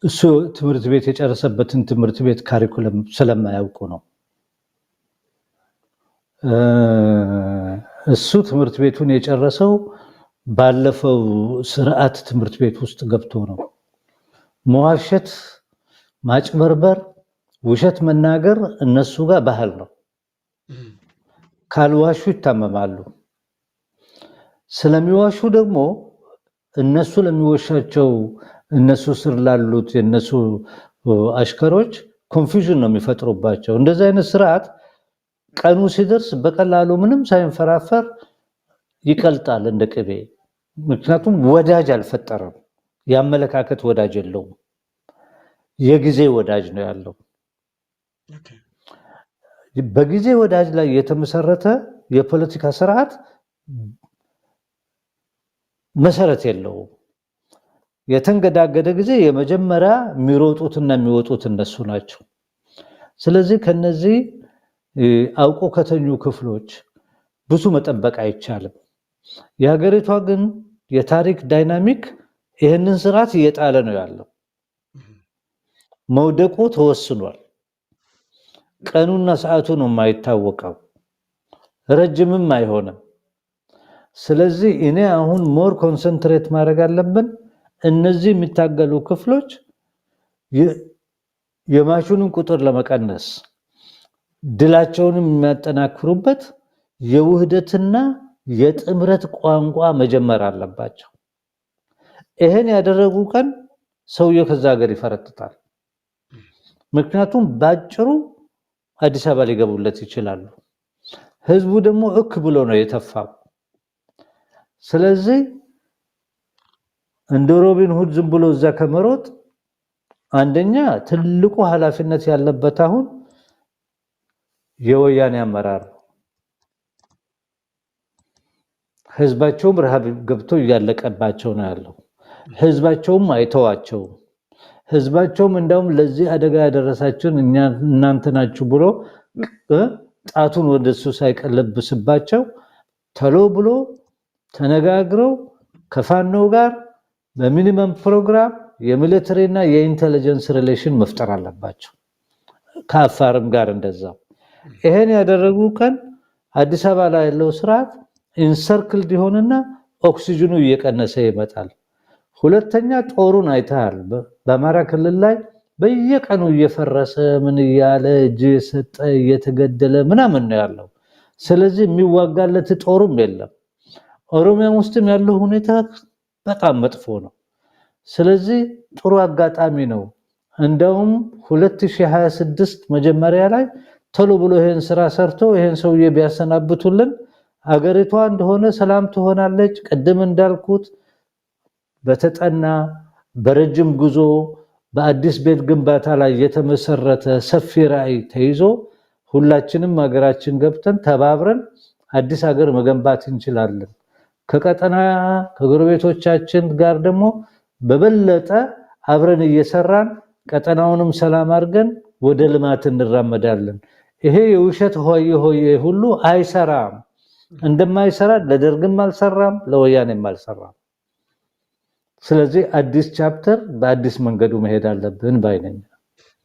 እሱ ትምህርት ቤት የጨረሰበትን ትምህርት ቤት ካሪኩለም ስለማያውቁ ነው። እሱ ትምህርት ቤቱን የጨረሰው ባለፈው ስርዓት ትምህርት ቤት ውስጥ ገብቶ ነው። መዋሸት፣ ማጭበርበር፣ ውሸት መናገር እነሱ ጋር ባህል ነው። ካልዋሹ ይታመማሉ። ስለሚዋሹ ደግሞ እነሱ ለሚወሻቸው እነሱ ስር ላሉት የነሱ አሽከሮች ኮንፊውዥን ነው የሚፈጥሩባቸው። እንደዚህ አይነት ስርዓት ቀኑ ሲደርስ በቀላሉ ምንም ሳይንፈራፈር ይቀልጣል እንደ ቅቤ። ምክንያቱም ወዳጅ አልፈጠረም፣ ያመለካከት ወዳጅ የለውም፣ የጊዜ ወዳጅ ነው ያለው። በጊዜ ወዳጅ ላይ የተመሰረተ የፖለቲካ ስርዓት መሰረት የለውም። የተንገዳገደ ጊዜ የመጀመሪያ የሚሮጡትና የሚወጡት እነሱ ናቸው። ስለዚህ ከነዚህ አውቆ ከተኙ ክፍሎች ብዙ መጠበቅ አይቻልም። የሀገሪቷ ግን የታሪክ ዳይናሚክ ይህንን ስርዓት እየጣለ ነው ያለው። መውደቁ ተወስኗል። ቀኑና ሰዓቱ ነው የማይታወቀው፣ ረጅምም አይሆንም። ስለዚህ እኔ አሁን ሞር ኮንሰንትሬት ማድረግ አለብን። እነዚህ የሚታገሉ ክፍሎች የማሽኑን ቁጥር ለመቀነስ ድላቸውንም የሚያጠናክሩበት የውህደትና የጥምረት ቋንቋ መጀመር አለባቸው። ይሄን ያደረጉ ቀን ሰውየው ከዛ ሀገር ይፈረጥጣል። ምክንያቱም ባጭሩ አዲስ አበባ ሊገቡለት ይችላሉ። ህዝቡ ደግሞ እክ ብሎ ነው የተፋው። ስለዚህ እንደ ሮቢን ሁድ ዝም ብሎ እዛ ከመሮጥ አንደኛ ትልቁ ኃላፊነት ያለበት አሁን የወያኔ አመራር፣ ህዝባቸውም ረሃብ ገብቶ እያለቀባቸው ነው ያለው። ህዝባቸውም አይተዋቸው። ህዝባቸውም እንደውም ለዚህ አደጋ ያደረሳችሁን እናንተ ናችሁ ብሎ ጣቱን ወደሱ ሳይቀለብስባቸው ተሎ ብሎ ተነጋግረው ከፋኖ ጋር በሚኒመም ፕሮግራም የሚሊተሪና የኢንተለጀንስ ሪሌሽን መፍጠር አለባቸው። ከአፋርም ጋር እንደዛው። ይሄን ያደረጉ ቀን አዲስ አበባ ላይ ያለው ስርዓት ኢንሰርክልድ ይሆንና ኦክሲጅኑ እየቀነሰ ይመጣል። ሁለተኛ ጦሩን አይተሃል። በአማራ ክልል ላይ በየቀኑ እየፈረሰ ምን እያለ እጅ የሰጠ እየተገደለ ምናምን ነው ያለው። ስለዚህ የሚዋጋለት ጦሩም የለም። ኦሮሚያ ውስጥም ያለው ሁኔታ በጣም መጥፎ ነው። ስለዚህ ጥሩ አጋጣሚ ነው። እንደውም 2026 መጀመሪያ ላይ ቶሎ ብሎ ይሄን ስራ ሰርቶ ይሄን ሰውዬ ቢያሰናብቱልን አገሪቷ እንደሆነ ሰላም ትሆናለች። ቀደም እንዳልኩት በተጠና በረጅም ጉዞ በአዲስ ቤት ግንባታ ላይ የተመሰረተ ሰፊ ራዕይ ተይዞ ሁላችንም ሀገራችን ገብተን ተባብረን አዲስ ሀገር መገንባት እንችላለን። ከቀጠና ከጎረቤቶቻችን ጋር ደግሞ በበለጠ አብረን እየሰራን ቀጠናውንም ሰላም አድርገን ወደ ልማት እንራመዳለን። ይሄ የውሸት ሆይ ሁሉ አይሰራም። እንደማይሰራ ለደርግም አልሰራም፣ ለወያኔም አልሰራም። ስለዚህ አዲስ ቻፕተር በአዲስ መንገዱ መሄድ አለብን ባይነኝ።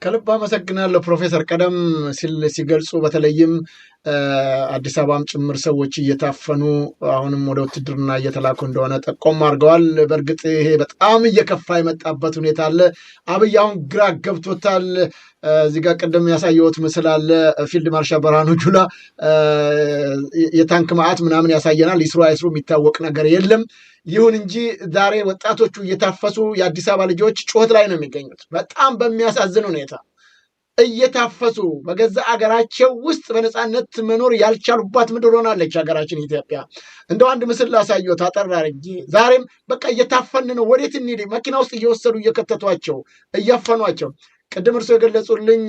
ከልብ አመሰግናለሁ ፕሮፌሰር። ቀደም ሲል ሲገልጹ በተለይም አዲስ አበባም ጭምር ሰዎች እየታፈኑ አሁንም ወደ ውትድርና እየተላኩ እንደሆነ ጠቆም አድርገዋል። በእርግጥ ይሄ በጣም እየከፋ የመጣበት ሁኔታ አለ። አብይ አሁን ግራ ገብቶታል። እዚህ ጋር ቀደም ያሳየሁት ምስል አለ። ፊልድ ማርሻል ብርሃኑ ጁላ የታንክ ማዕት ምናምን ያሳየናል። ይስሩ አይስሩ የሚታወቅ ነገር የለም። ይሁን እንጂ ዛሬ ወጣቶቹ እየታፈሱ የአዲስ አበባ ልጆች ጩኸት ላይ ነው የሚገኙት። በጣም በሚያሳዝን ሁኔታ እየታፈሱ በገዛ አገራቸው ውስጥ በነፃነት መኖር ያልቻሉባት ምድር ሆናለች ሀገራችን ኢትዮጵያ። እንደው አንድ ምስል ላሳየሁት አጠር አድርጌ። ዛሬም በቃ እየታፈን ነው። ወዴት እንሂድ? መኪና ውስጥ እየወሰዱ እየከተቷቸው እያፈኗቸው። ቅድም እርሶ የገለጹልኝ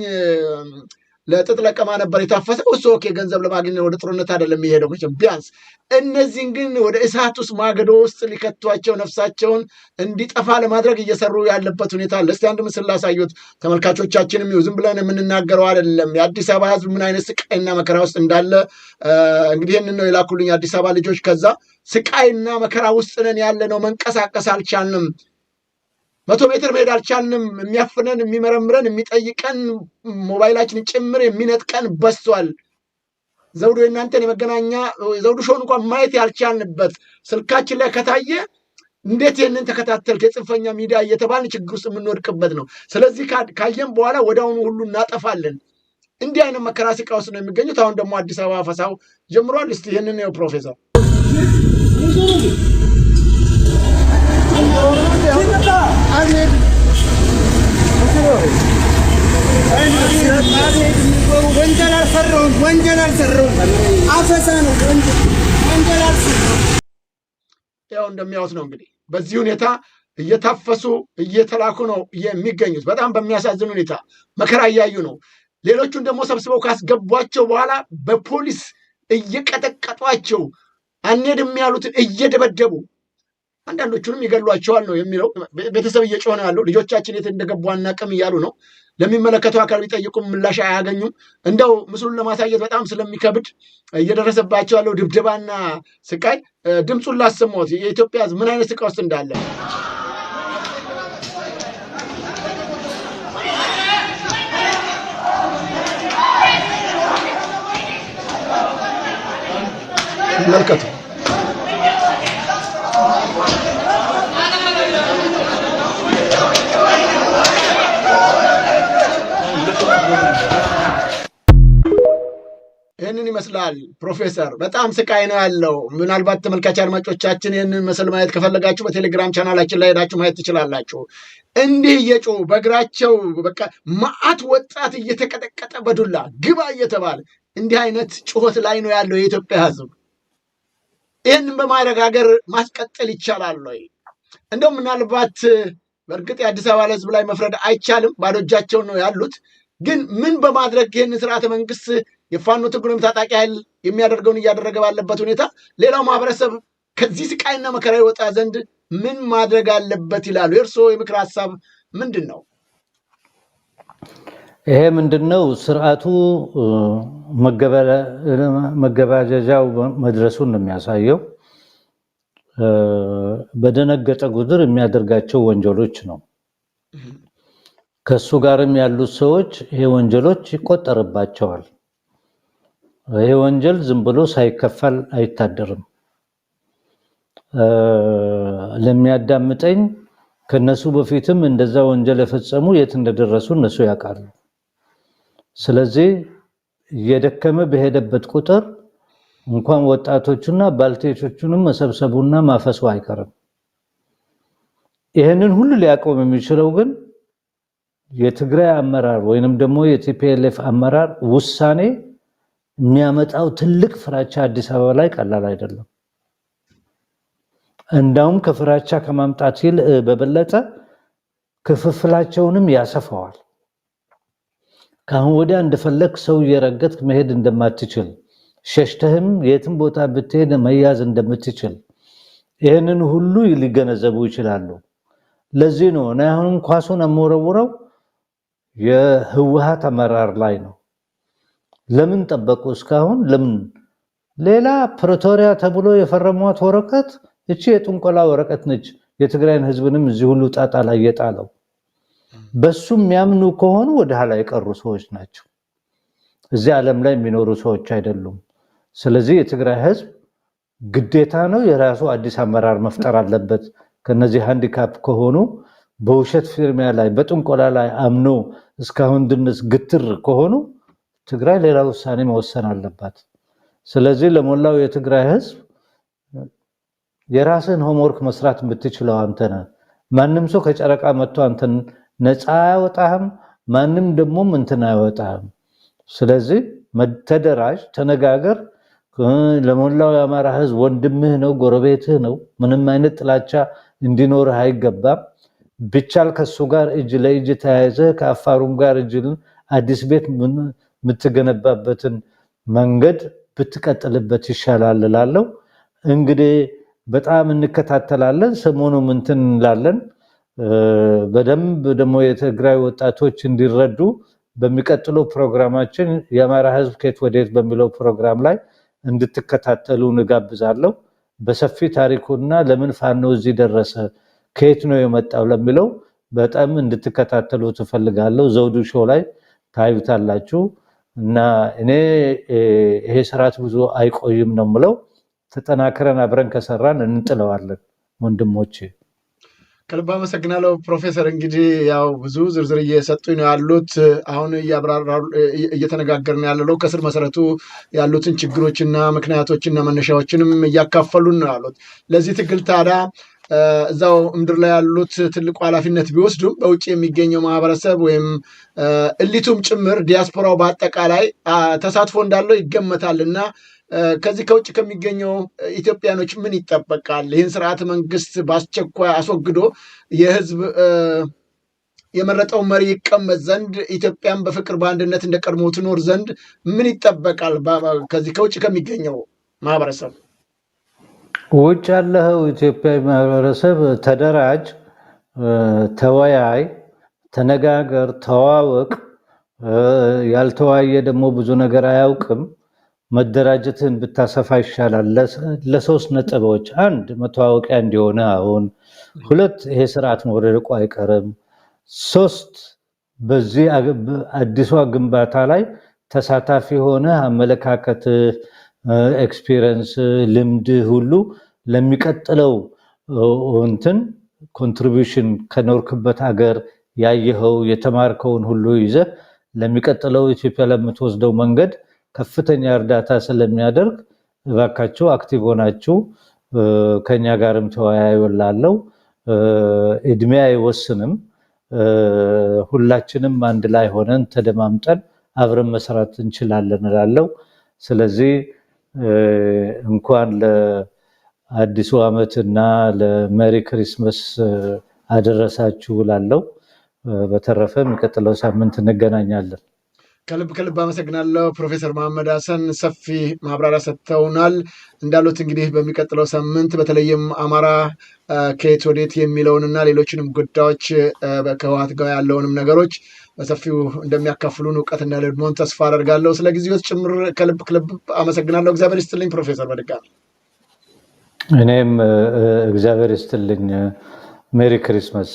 ለጥጥ ለቀማ ነበር የታፈሰው። እሱ ኦኬ ገንዘብ ለማግኘት ወደ ጦርነት አይደለም የሚሄደው መቼም ቢያንስ። እነዚህን ግን ወደ እሳት ውስጥ ማገዶ ውስጥ ሊከቷቸው ነፍሳቸውን እንዲጠፋ ለማድረግ እየሰሩ ያለበት ሁኔታ አለ። እስቲ አንድ ምስል ላሳዩት ተመልካቾቻችንም። ዝም ብለን የምንናገረው አይደለም። የአዲስ አበባ ሕዝብ ምን አይነት ስቃይና መከራ ውስጥ እንዳለ እንግዲህ ይህንን ነው የላኩልኝ አዲስ አበባ ልጆች። ከዛ ስቃይና መከራ ውስጥ ነን ያለ ነው። መንቀሳቀስ አልቻልንም። 100 ሜትር መሄድ አልቻልንም። የሚያፍነን የሚመረምረን የሚጠይቀን ሞባይላችን ጭምር የሚነጥቀን በስቷል። ዘውዱ የእናንተን የመገናኛ ዘውዱ ሾውን እንኳን ማየት ያልቻልንበት ስልካችን ላይ ከታየ እንዴት ይህንን ተከታተልክ የጽንፈኛ ሚዲያ እየተባልን ችግር ውስጥ የምንወድቅበት ነው። ስለዚህ ካየን በኋላ ወዲያውኑ ሁሉ እናጠፋለን። እንዲህ አይነት መከራ ስቃይ ውስጥ ነው የሚገኙት። አሁን ደግሞ አዲስ አበባ ፈሳው ጀምሯል። እስቲ ይህንን ነው ፕሮፌሰር ወንጀል አልሰራሁም። አፈሳ ነው ወንጀል አልሰራሁም። ያው እንደሚያዩት ነው እንግዲህ በዚህ ሁኔታ እየታፈሱ እየተላኩ ነው የሚገኙት። በጣም በሚያሳዝን ሁኔታ መከራ እያዩ ነው። ሌሎቹን ደግሞ ሰብስበው ካስገቧቸው በኋላ በፖሊስ እየቀጠቀጧቸው አንሄድም ያሉትን እየደበደቡ አንዳንዶቹንም ይገሏቸዋል ነው የሚለው። ቤተሰብ እየጮኸ ነው ያለው። ልጆቻችን የት እንደገቡ አናውቅም እያሉ ነው። ለሚመለከተው አካል ቢጠይቁም ምላሽ አያገኙም። እንደው ምስሉን ለማሳየት በጣም ስለሚከብድ እየደረሰባቸው ያለው ድብደባና ስቃይ ድምፁን ላሰማሁት የኢትዮጵያ ሕዝብ ምን አይነት ስቃይ ውስጥ እንዳለ መልከቱ። ይህንን ይመስላል ፕሮፌሰር። በጣም ስቃይ ነው ያለው። ምናልባት ተመልካች አድማጮቻችን ይህንን ምስል ማየት ከፈለጋችሁ በቴሌግራም ቻናላችን ላይ ሄዳችሁ ማየት ትችላላችሁ። እንዲህ እየጮሁ በእግራቸው በቃ መዓት ወጣት እየተቀጠቀጠ በዱላ ግባ እየተባለ እንዲህ አይነት ጩኸት ላይ ነው ያለው የኢትዮጵያ ሕዝብ። ይህንን በማድረግ ሀገር ማስቀጠል ይቻላል ወይ? እንደው ምናልባት በእርግጥ የአዲስ አበባ ሕዝብ ላይ መፍረድ አይቻልም፣ ባዶ እጃቸውን ነው ያሉት። ግን ምን በማድረግ ይህን ስርዓተ መንግስት የፋኖ ትግሉም ታጣቂ ኃይል የሚያደርገውን እያደረገ ባለበት ሁኔታ ሌላው ማህበረሰብ ከዚህ ስቃይና መከራ ይወጣ ዘንድ ምን ማድረግ አለበት ይላሉ? የእርስዎ የምክር ሀሳብ ምንድን ነው? ይሄ ምንድነው? ስርዓቱ መገባደጃው መድረሱን ነው የሚያሳየው። በደነገጠ ቁጥር የሚያደርጋቸው ወንጀሎች ነው። ከሱ ጋርም ያሉት ሰዎች ይሄ ወንጀሎች ይቆጠርባቸዋል። ይሄ ወንጀል ዝም ብሎ ሳይከፈል አይታደርም። ለሚያዳምጠኝ ከነሱ በፊትም እንደዛ ወንጀል የፈጸሙ የት እንደደረሱ እነሱ ያውቃሉ። ስለዚህ እየደከመ በሄደበት ቁጥር እንኳን ወጣቶቹና ባልቴቶቹንም መሰብሰቡና ማፈሱ አይቀርም። ይሄንን ሁሉ ሊያቆም የሚችለው ግን የትግራይ አመራር ወይንም ደግሞ የቲፒኤልኤፍ አመራር ውሳኔ የሚያመጣው ትልቅ ፍራቻ አዲስ አበባ ላይ ቀላል አይደለም። እንዳውም ከፍራቻ ከማምጣት ይልቅ በበለጠ ክፍፍላቸውንም ያሰፋዋል። ካሁን ወዲያ እንደፈለክ ሰው እየረገጥክ መሄድ እንደማትችል፣ ሸሽተህም የትም ቦታ ብትሄድ መያዝ እንደምትችል ይህንን ሁሉ ሊገነዘቡ ይችላሉ። ለዚህ ነው እኔ አሁን ኳሱን አሞረውረው የህወሓት አመራር ላይ ነው። ለምን ጠበቁ እስካሁን? ለምን ሌላ ፕሪቶሪያ ተብሎ የፈረሟት ወረቀት እቺ የጥንቆላ ወረቀት ነች። የትግራይን ህዝብንም እዚህ ሁሉ ጣጣ ላይ የጣለው በሱ የሚያምኑ ከሆኑ ወደ ኋላ የቀሩ ሰዎች ናቸው። እዚህ ዓለም ላይ የሚኖሩ ሰዎች አይደሉም። ስለዚህ የትግራይ ህዝብ ግዴታ ነው የራሱ አዲስ አመራር መፍጠር አለበት። ከነዚህ ሃንዲካፕ ከሆኑ በውሸት ፊርሚያ ላይ በጥንቆላ ላይ አምኖ እስካሁን ድረስ ግትር ከሆኑ ትግራይ ሌላ ውሳኔ መወሰን አለባት። ስለዚህ ለሞላው የትግራይ ህዝብ የራስን ሆምወርክ መስራት የምትችለው አንተ ነህ። ማንም ሰው ከጨረቃ መጥቶ አንተን ነፃ አያወጣህም፣ ማንም ደግሞ እንትን አያወጣህም። ስለዚህ ተደራጅ፣ ተነጋገር። ለሞላው የአማራ ህዝብ ወንድምህ ነው፣ ጎረቤትህ ነው። ምንም አይነት ጥላቻ እንዲኖርህ አይገባም። ብቻል ከሱ ጋር እጅ ለእጅ ተያይዘህ ከአፋሩም ጋር እጅን አዲስ ቤት የምትገነባበትን መንገድ ብትቀጥልበት ይሻላል እላለሁ። እንግዲህ በጣም እንከታተላለን። ሰሞኑን እንትን እንላለን። በደንብ ደግሞ የትግራይ ወጣቶች እንዲረዱ በሚቀጥለው ፕሮግራማችን የአማራ ህዝብ ከየት ወዴት በሚለው ፕሮግራም ላይ እንድትከታተሉ እንጋብዛለሁ። በሰፊ ታሪኩና ለምን ፋኖ እዚህ ደረሰ፣ ከየት ነው የመጣው ለሚለው በጣም እንድትከታተሉ ትፈልጋለሁ። ዘውዱ ሾው ላይ ታዩታላችሁ። እና እኔ ይሄ ስርዓት ብዙ አይቆይም ነው የምለው። ተጠናክረን አብረን ከሰራን እንጥለዋለን። ወንድሞቼ ከልብ አመሰግናለሁ ፕሮፌሰር። እንግዲህ ያው ብዙ ዝርዝር እየሰጡኝ ነው ያሉት። አሁን እየተነጋገርን ያለው ከስር መሰረቱ ያሉትን ችግሮችና ምክንያቶችና መነሻዎችንም እያካፈሉን ነው ያሉት። ለዚህ ትግል ታዲያ እዛው ምድር ላይ ያሉት ትልቁ ኃላፊነት ቢወስዱም በውጭ የሚገኘው ማህበረሰብ ወይም እሊቱም ጭምር ዲያስፖራው በአጠቃላይ ተሳትፎ እንዳለው ይገመታልና ከዚህ ከውጭ ከሚገኘው ኢትዮጵያኖች ምን ይጠበቃል? ይህን ስርዓተ መንግስት በአስቸኳይ አስወግዶ የህዝብ የመረጠው መሪ ይቀመጥ ዘንድ ኢትዮጵያን በፍቅር በአንድነት እንደቀድሞ ትኖር ዘንድ ምን ይጠበቃል? ከዚህ ከውጭ ከሚገኘው ማህበረሰብ ውጭ ያለው ኢትዮጵያዊ ማህበረሰብ ተደራጅ፣ ተወያይ፣ ተነጋገር፣ ተዋወቅ። ያልተወያየ ደግሞ ብዙ ነገር አያውቅም። መደራጀትን ብታሰፋ ይሻላል። ለሶስት ነጥቦች፣ አንድ መተዋወቂያ እንዲሆነ አሁን፣ ሁለት ይሄ ስርዓት መውደቁ አይቀርም፣ ሶስት በዚህ አዲሷ ግንባታ ላይ ተሳታፊ ሆነ አመለካከት፣ ኤክስፒሪየንስ፣ ልምድ ሁሉ ለሚቀጥለው እንትን ኮንትሪቢዩሽን ከኖርክበት ሀገር ያየኸው የተማርከውን ሁሉ ይዘህ ለሚቀጥለው ኢትዮጵያ ለምትወስደው መንገድ ከፍተኛ እርዳታ ስለሚያደርግ እባካችሁ አክቲቭ ሆናችሁ ከኛ ጋርም ተወያዩ እላለሁ። እድሜ አይወስንም። ሁላችንም አንድ ላይ ሆነን ተደማምጠን አብረን መስራት እንችላለን እላለሁ። ስለዚህ እንኳን ለአዲሱ ዓመትና ለሜሪ ክሪስመስ አደረሳችሁ እላለሁ። በተረፈ የሚቀጥለው ሳምንት እንገናኛለን። ከልብ አመሰግናለሁ ፕሮፌሰር መሐመድ ሀሰን ሰፊ ማብራሪያ ሰጥተውናል። እንዳሉት እንግዲህ በሚቀጥለው ሳምንት በተለይም አማራ ከየት ወዴት የሚለውንና ሌሎችንም ጉዳዮች ከህወሓት ጋር ያለውንም ነገሮች በሰፊው እንደሚያካፍሉን እውቀትና ልምዶን ተስፋ አደርጋለሁ። ስለ ጊዜዎች ጭምር ከልብ አመሰግናለሁ። እግዚአብሔር ይስጥልኝ ፕሮፌሰር። በድጋሚ እኔም እግዚአብሔር ይስጥልኝ። ሜሪ ክሪስማስ።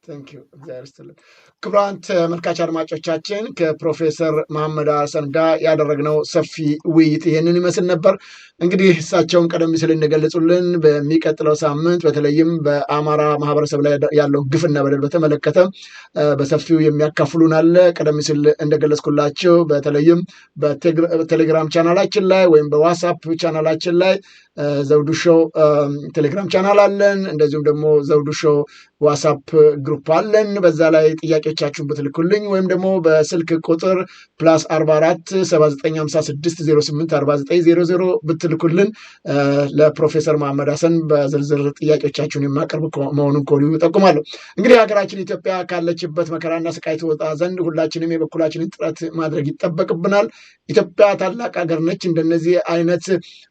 እግዚአብሔር ይስጥልኝ። ክቡራን ተመልካች አድማጮቻችን ከፕሮፌሰር መሐመድ ሀሰን ጋር ያደረግነው ሰፊ ውይይት ይህንን ይመስል ነበር። እንግዲህ እሳቸውን ቀደም ሲል እንደገለጹልን በሚቀጥለው ሳምንት በተለይም በአማራ ማህበረሰብ ላይ ያለውን ግፍና በደል በተመለከተ በሰፊው የሚያካፍሉን አለ። ቀደም ሲል እንደገለጽኩላቸው በተለይም በቴሌግራም ቻናላችን ላይ ወይም በዋትስአፕ ቻናላችን ላይ ዘውዱ ሾው ቴሌግራም ቻናል አለን። እንደዚሁም ደግሞ ዘውዱ ሾው ዋትስአፕ ግሩፕ አለን። በዛ ላይ ጥያቄዎቻችሁን ብትልኩልኝ ወይም ደግሞ በስልክ ቁጥር +44 7956 08 4900 ብትልኩልን ለፕሮፌሰር መሐመድ ሀሰን በዝርዝር ጥያቄዎቻችሁን የማቀርብ መሆኑን ከወዲሁ እጠቁማለሁ። እንግዲህ ሀገራችን ኢትዮጵያ ካለችበት መከራና ስቃይ ትወጣ ዘንድ ሁላችንም የበኩላችንን ጥረት ማድረግ ይጠበቅብናል። ኢትዮጵያ ታላቅ ሀገር ነች። እንደነዚህ አይነት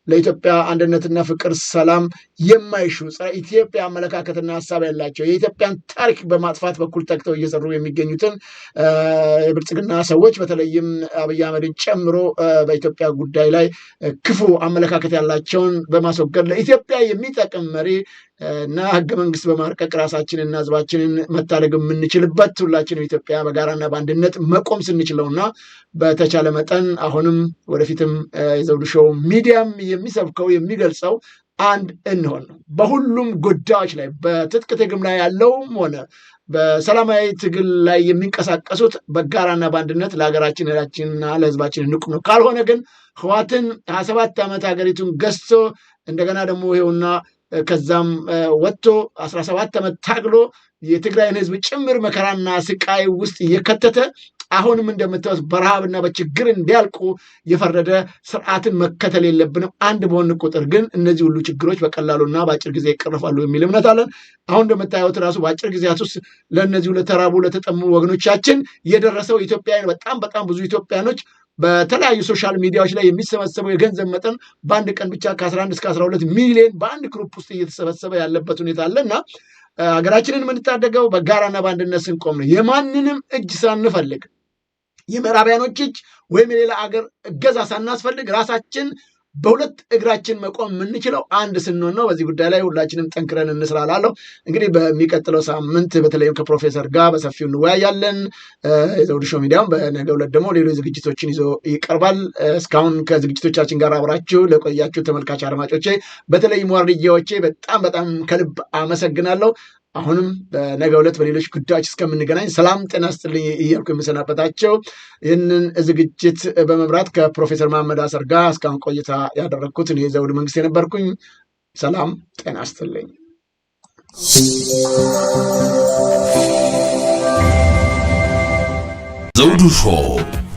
ለኢትዮጵያ አንድነትና ፍቅር፣ ሰላም የማይሹ ጸረ ኢትዮጵያ አመለካከትና ሀሳብ ያላቸው የኢትዮጵያን ታሪክ በማጥፋት በኩል ተግተው እየሰሩ የሚገኙትን የብልጽግና ሰዎች በተለይም አብይ አህመድን ጨምሮ በኢትዮጵያ ጉዳይ ላይ ክፉ አመለካከት ያላቸውን በማስወገድ ለኢትዮጵያ የሚጠቅም መሪ እና ህገ መንግስት በማርቀቅ ራሳችንና ህዝባችንን መታደግ የምንችልበት ሁላችንም ኢትዮጵያ በጋራና በአንድነት መቆም ስንችለውና በተቻለ መጠን አሁንም ወደፊትም የዘውዱ ሾው ሚዲያም የሚሰብከው የሚገልጸው አንድ እንሆን ነው። በሁሉም ጉዳዮች ላይ በትጥቅ ትግል ላይ ያለውም ሆነ በሰላማዊ ትግል ላይ የሚንቀሳቀሱት በጋራና በአንድነት ለሀገራችንና ለህዝባችን እንቁም ነው። ካልሆነ ግን ህወሓትን 27 ዓመት ሀገሪቱን ገዝቶ እንደገና ደግሞ ይኸውና ከዛም ወጥቶ 17 ዓመት ታግሎ የትግራይን ህዝብ ጭምር መከራና ስቃይ ውስጥ እየከተተ አሁንም እንደምታዩት በረሃብና በችግር እንዲያልቁ የፈረደ ስርዓትን መከተል የለብንም። አንድ በሆን ቁጥር ግን እነዚህ ሁሉ ችግሮች በቀላሉና በአጭር ጊዜ ይቀርፋሉ የሚል እምነት አለን። አሁን እንደምታዩት ራሱ በአጭር ጊዜያት ውስጥ ለእነዚሁ ለተራቡ ለተጠሙ ወገኖቻችን የደረሰው ኢትዮጵያውያን በጣም ብዙ ኢትዮጵያኖች በተለያዩ ሶሻል ሚዲያዎች ላይ የሚሰበሰበው የገንዘብ መጠን በአንድ ቀን ብቻ ከ11 እስከ 12 ሚሊዮን በአንድ ግሩፕ ውስጥ እየተሰበሰበ ያለበት ሁኔታ አለ እና ሀገራችንን የምንታደገው በጋራና በአንድነት ስንቆም ነው። የማንንም እጅ ሳንፈልግ የምዕራቢያኖች እጅ ወይም የሌላ አገር እገዛ ሳናስፈልግ ራሳችን በሁለት እግራችን መቆም የምንችለው አንድ ስንሆን ነው። በዚህ ጉዳይ ላይ ሁላችንም ጠንክረን እንስራላለሁ። እንግዲህ በሚቀጥለው ሳምንት በተለይም ከፕሮፌሰር ጋር በሰፊው እንወያያለን። የዘውዱ ሾው ሚዲያም በነገው ዕለት ደግሞ ሌሎች ዝግጅቶችን ይዞ ይቀርባል። እስካሁን ከዝግጅቶቻችን ጋር አብራችሁ ለቆያችሁ ተመልካች አድማጮቼ፣ በተለይም ዋርድያዎቼ በጣም ከልብ አመሰግናለሁ። አሁንም በነገው ዕለት በሌሎች ጉዳዮች እስከምንገናኝ ሰላም ጤና ይስጥልኝ እያልኩ የምሰናበታቸው ይህንን ዝግጅት በመምራት ከፕሮፌሰር መሐመድ ሀሰን ጋር እስካሁን ቆይታ ያደረግኩት እኔ ዘውዱ መንግስት የነበርኩኝ። ሰላም ጤና ይስጥልኝ። ዘውዱ ሾው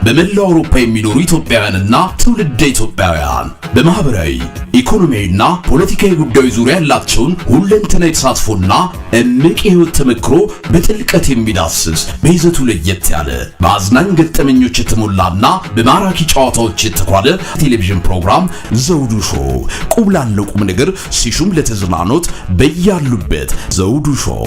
በመላው አውሮፓ የሚኖሩ ኢትዮጵያውያንና ትውልደ ኢትዮጵያውያን በማህበራዊ ኢኮኖሚያዊና ፖለቲካዊ ጉዳዮች ዙሪያ ያላቸውን ሁለንተናዊ ተሳትፎና እምቅ የህይወት ተመክሮ በጥልቀት የሚዳስስ በይዘቱ ለየት ያለ በአዝናኝ ገጠመኞች የተሞላና በማራኪ ጨዋታዎች የተኳለ ቴሌቪዥን ፕሮግራም ዘውዱ ሾው ቁም ላለው ቁም ነገር ሲሹም ለተዝናኖት በያሉበት ዘውዱ ሾው